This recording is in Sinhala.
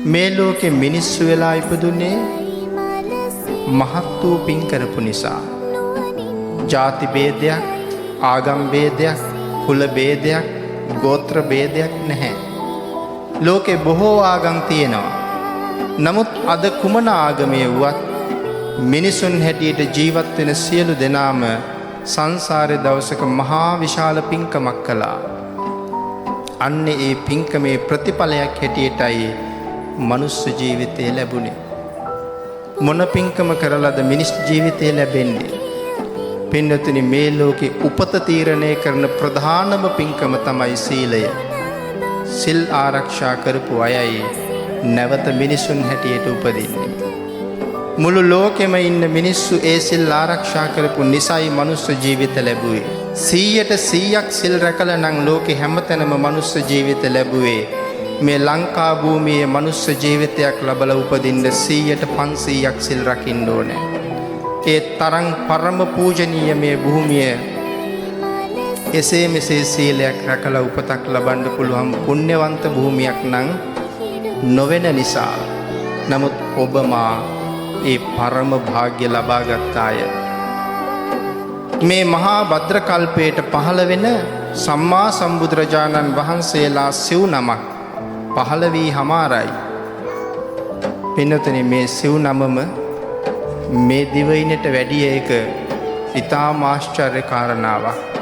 මේ ලෝකෙ මිනිස්සු වෙලා ඉපදුනේ මහත් වූ පින් කරපු නිසා. ජාති භේදයක්, ආගම් භේදයක්, කුල භේදයක්, ගෝත්‍ර භේදයක් නැහැ. ලෝකේ බොහෝ ආගම් තියෙනවා. නමුත් අද කුමන ආගමේ වුවත් මිනිසුන් හැටියට ජීවත් වෙන සියලු දෙනාම සංසාරේ දවසක මහා විශාල පින්කමක් කළා. අන්න ඒ පින්කමේ ප්‍රතිඵලයක් හැටියටයි මනුස්ස ජීවිතය ලැබුණේ. මොන පින්කම කරලාද මිනිස් ජීවිතය ලැබෙන්නේ? පින්නතුනි, මේ ලෝකේ උපත තීරණය කරන ප්‍රධානම පින්කම තමයි සීලය. සිල් ආරක්ෂා කරපු අයයි නැවත මිනිසුන් හැටියට උපදින්නේ. මුළු ලෝකෙම ඉන්න මිනිස්සු ඒ සිල් ආරක්ෂා කරපු නිසායි මනුස්ස ජීවිත ලැබුවේ. 100% සිල් රැකලා නම් ලෝකේ හැමතැනම මනුස්ස ජීවිත ලැබුවේ. මේ ලංකා භූමියේ මනුස්ස ජීවිතයක් ලබලා උපදින්න 100% සිල් රකින්න ඕනේ. ඒ තරම් පරම පූජනීය මේ භූමිය එසේ මෙසේ සීලයක් රැකලා උපතක් ලබන්න පුළුවන් පුණ්‍යවන්ත භූමියක් නම් නොවන නිසා. නමුත් ඔබ මා ඒ පරම භාග්‍ය ලබාගත් අය. මේ මහා භද්‍ර කල්පයට පහළ වෙන සම්මා සම්බුදුරජාණන් වහන්සේලා සිව් නමක් පහළ වී හමාරයි. පින්නතුනි, මේ සිව් නමම මේ දිවයිනට වැඩිය එක ඉතාම ආශ්චර්ය කාරණාවක්.